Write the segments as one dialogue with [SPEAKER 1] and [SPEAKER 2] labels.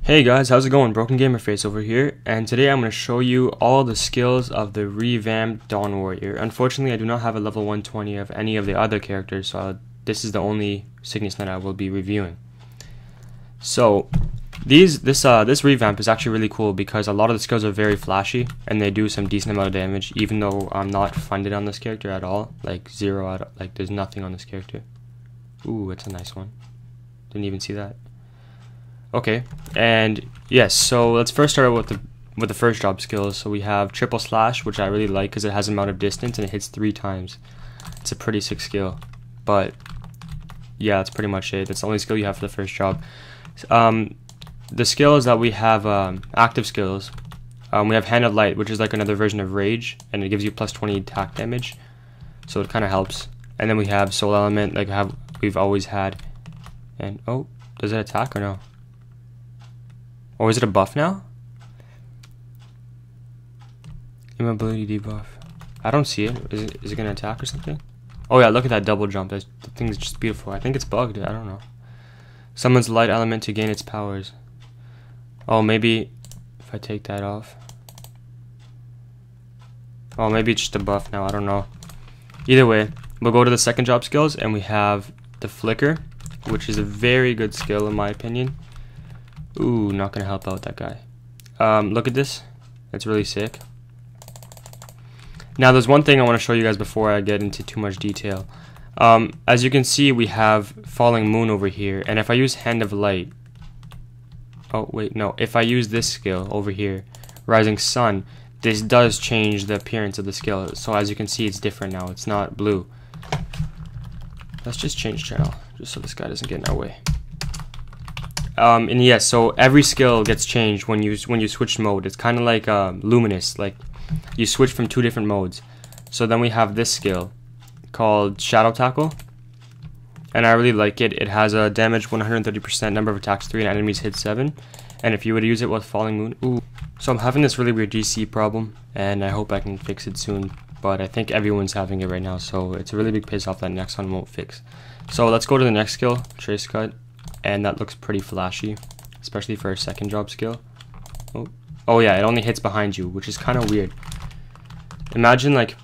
[SPEAKER 1] Hey guys, how's it going? BrokenFace over here, and today I'm going to show you all the skills of the Revamp Dawn Warrior. Unfortunately, I do not have a level 120 of any of the other characters, so this is the only sickness that I will be reviewing. So, this revamp is actually really cool because a lot of the skills are very flashy, and they do some decent amount of damage, even though I'm not funded on this character at all. Like, there's nothing on this character. Ooh, that's a nice one. Didn't even see that. Okay, and yes, so let's first start with the first job skills. So we have triple slash, which I really like because it has amount of distance and it hits 3 times. It's a pretty sick skill, but yeah, that's pretty much it. That's the only skill you have for the first job. The skills that we have, active skills, we have Hand of Light, which is like another version of Rage, and it gives you plus 20 attack damage, so it kind of helps. And then we have Soul Element, like we've always had. And oh, does it attack or no? Or is it a buff now? Immobility debuff. I don't see it. Is it gonna attack or something? Oh yeah, look at that double jump. The thing's just beautiful. I think it's bugged. I don't know. Summons light element to gain its powers. Oh, maybe if I take that off. Oh, maybe it's just a buff now. I don't know. Either way, we'll go to the second job skills, and we have the Flicker, which is a very good skill in my opinion. Ooh, not gonna help out that guy. Look at this. It's really sick. Now, there's one thing I want to show you guys before I get into too much detail. As you can see, we have Falling Moon over here, and if I use Hand of Light, oh wait, no, if I use this skill over here, Rising Sun, this does change the appearance of the skill. So as you can see, it's different now. It's not blue. Let's just change channel, just so this guy doesn't get in our way. And yes, so every skill gets changed when you switch mode. It's kind of like Luminous, like you switch from 2 different modes. So then we have this skill called Shadow Tackle, and I really like it. It has a damage 130%, number of attacks 3, and enemies hit 7. And if you were to use it with Falling Moon, ooh. So I'm having this really weird DC problem, and I hope I can fix it soon. But I think everyone's having it right now, so it's a really big piss off that next one won't fix. So let's go to the next skill, Trace Cut. And that looks pretty flashy, especially for a second job skill. Oh yeah, it only hits behind you, which is kind of weird. Imagine like,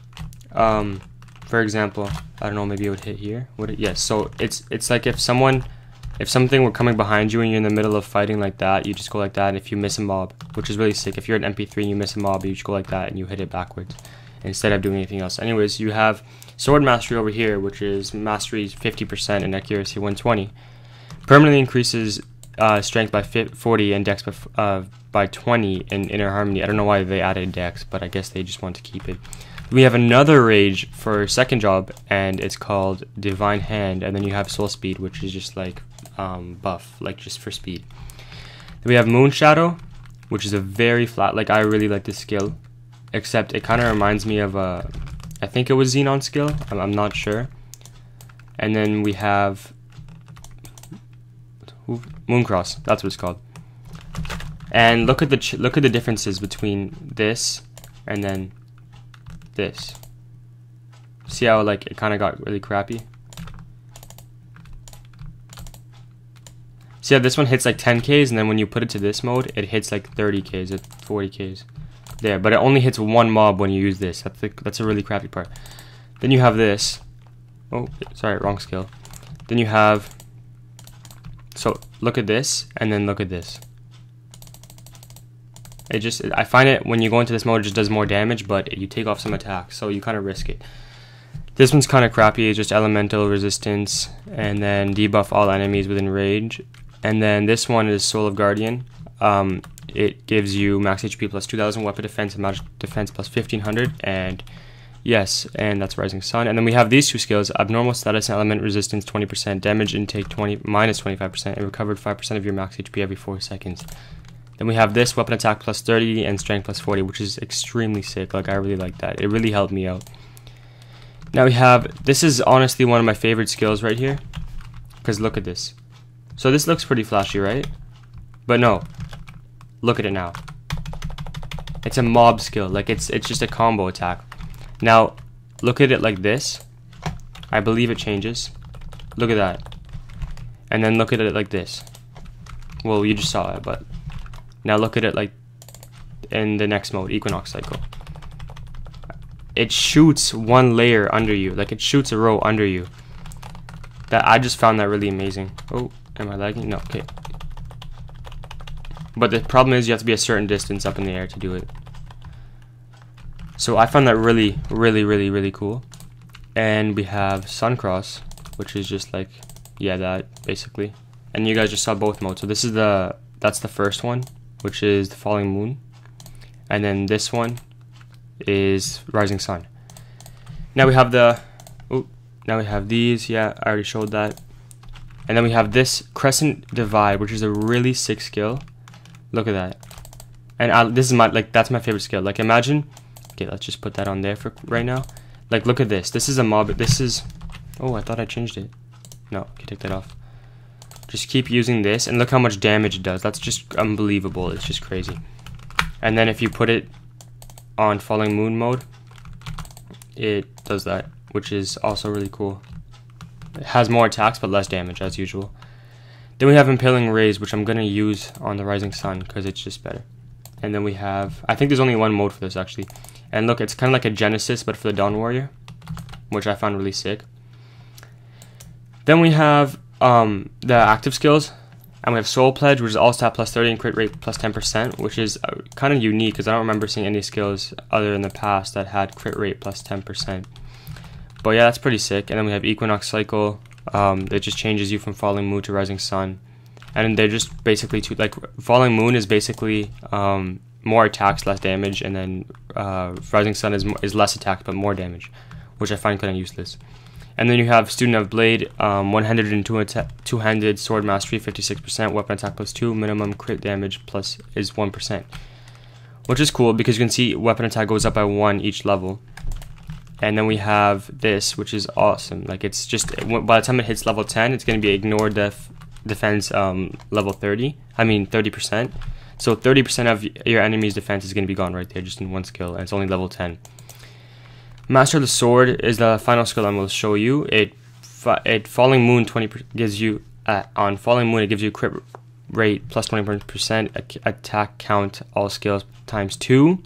[SPEAKER 1] for example, I don't know, maybe it would hit here. Would it? Yes. So it's like if something were coming behind you and you're in the middle of fighting like that, you just go like that. And if you miss a mob, which is really sick, if you're an MP3 and you miss a mob, you just go like that and you hit it backwards instead of doing anything else. Anyways, you have Sword Mastery over here, which is Mastery 50% and Accuracy 120. Permanently increases strength by 40 and dex by 20 in Inner Harmony. I don't know why they added dex, but I guess they just want to keep it. We have another rage for second job, and it's called Divine Hand, and then you have Soul Speed, which is just like buff, like just for speed. Then we have Moon Shadow, which is a very flat, like I really like this skill, except it kind of reminds me of I think it was Xenon skill, I'm not sure. And then we have Mooncross, that's what it's called. And look at the differences between this and then this. See how like it kind of got really crappy? See how this one hits like 10Ks, and then when you put it to this mode, it hits like 30Ks or 40Ks. There, but it only hits 1 mob when you use this. That's a really crappy part. Then you have this. Oh, sorry, wrong skill. Then you have. So look at this, and then look at this. I find it when you go into this mode, it just does more damage, but you take off some attacks, so you kind of risk it. This one's kind of crappy. It's just elemental resistance, and then debuff all enemies within range. And then this one is Soul of Guardian. It gives you max HP plus 2,000, weapon defense, and magic defense plus 1,500, and yes, and that's Rising Sun. And then we have these 2 skills: Abnormal Status and Element Resistance 20%, Damage Intake minus 25%, and recovered 5% of your max HP every 4 seconds. Then we have this: Weapon Attack plus 30 and Strength plus 40, which is extremely sick. Like, I really like that. It really helped me out. Now we have, this is honestly one of my favorite skills right here, because look at this. So this looks pretty flashy, right? But no, look at it now. It's a mob skill. Like, it's just a combo attack. Now, look at it like this. I believe it changes. Look at that. And then look at it like this. Well, you just saw it, but Now look at it like in the next mode, Equinox Cycle. It shoots one layer under you, like it shoots a row under you. That I just found that really amazing. Oh, am I lagging? No, okay. But the problem is you have to be a certain distance up in the air to do it. So I found that really, really, really, really cool. And we have Suncross, which is just like, yeah, that basically. And you guys just saw both modes. So this is that's the first one, which is the falling moon. And then this one is rising sun. Now we have now we have these. Yeah, I already showed that. And then we have this crescent divide, which is a really sick skill. Look at that. And this is that's my favorite skill. Like imagine, okay, let's just put that on there for right now. Like look at this. This is a mob. This is, oh, I thought I changed it. No, okay, take that off. Just keep using this and look how much damage it does. That's just unbelievable. It's just crazy. And then if you put it on falling moon mode, it does that, which is also really cool. It has more attacks but less damage as usual. Then we have impaling rays, which I'm going to use on the rising sun because it's just better. And then we have, I think there's only one mode for this actually. And look, it's kind of like a Genesis but for the Dawn Warrior, which I found really sick. Then we have the active skills. And we have Soul Pledge, which is all stat plus 30 and crit rate plus 10%, which is kind of unique because I don't remember seeing any skills other in the past that had crit rate plus 10%. But yeah, that's pretty sick. And then we have Equinox Cycle. That just changes you from falling moon to rising sun. And they're just basically like falling moon is basically more attacks, less damage, and then rising sun is less attacks but more damage, which I find kind of useless. And then you have Student of Blade, one-handed and two-handed sword mastery, 56%, weapon attack plus 2, minimum crit damage plus is 1%. Which is cool because you can see weapon attack goes up by 1 each level. And then we have this, which is awesome. Like it's just, by the time it hits level 10, it's going to be ignored defense level 30. I mean 30%. So 30% of your enemy's defense is going to be gone right there just in one skill, and it's only level 10. Master of the Sword is the final skill I'm going to show you. Falling Moon 20 gives you on Falling Moon it gives you crit rate plus 20%, attack count all skills times 2,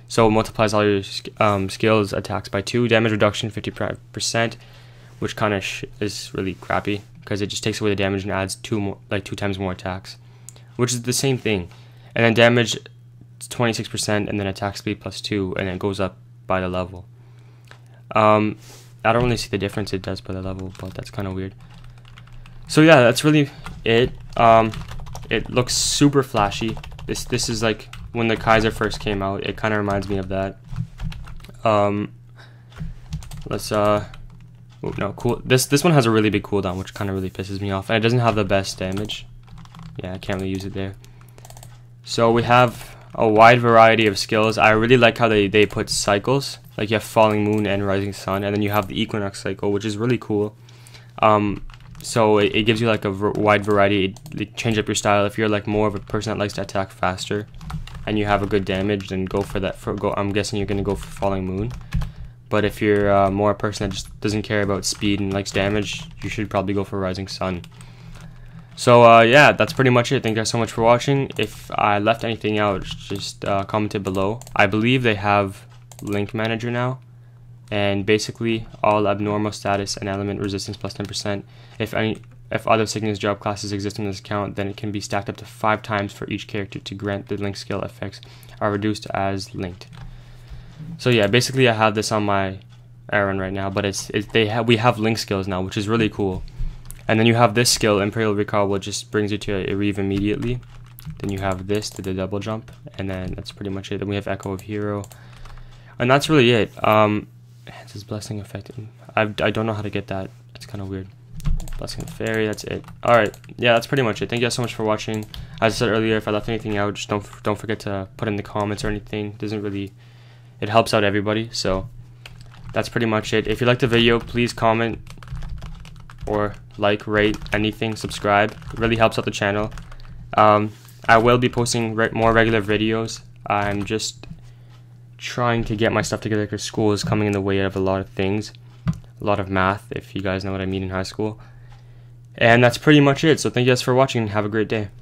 [SPEAKER 1] so it multiplies all your skills attacks by 2. Damage reduction 50%, which kind of is really crappy because it just takes away the damage and adds 2 times more attacks, which is the same thing. And then damage 26%, and then attack speed plus 2, and it goes up by the level. I don't really see the difference it does by the level, but that's kind of weird. So yeah, that's really it. It looks super flashy. This is like when the Kaiser first came out. It kind of reminds me of that. Cool. This one has a really big cooldown, which kind of really pisses me off, and it doesn't have the best damage. Yeah, I can't really use it there. So we have a wide variety of skills. I really like how they put cycles. Like you have Falling Moon and Rising Sun, and then you have the Equinox Cycle, which is really cool. So it gives you like a wide variety. It change up your style. If you're like more of a person that likes to attack faster, and you have a good damage, then go for that. I'm guessing you're gonna go for Falling Moon. But if you're more a person that just doesn't care about speed and likes damage, you should probably go for Rising Sun. So yeah, that's pretty much it. Thank you guys so much for watching. If I left anything out, just comment it below. I believe they have Link Manager now, and basically all abnormal status and element resistance plus 10%. If other sickness job classes exist in this account, then it can be stacked up to 5 times for each character to grant the link skill effects are reduced as linked. So yeah, basically I have this on my Aaron right now, but we have link skills now, which is really cool. And then you have this skill, Imperial Recall, which just brings you to a Reeve immediately. Then you have this to the double jump, and then that's pretty much it. Then we have Echo of Hero, and that's really it. This Blessing Effect. I don't know how to get that. It's kind of weird. Blessing the Fairy. That's it. All right. Yeah, that's pretty much it. Thank you guys so much for watching. As I said earlier, if I left anything out, just don't forget to put in the comments or anything. It helps out everybody. So that's pretty much it. If you liked the video, please comment or like, rate, anything, subscribe. It really helps out the channel. I will be posting more regular videos. I'm just trying to get my stuff together because school is coming in the way of a lot of things, a lot of math, if you guys know what I mean, in high school. And that's pretty much it. So thank you guys for watching and have a great day.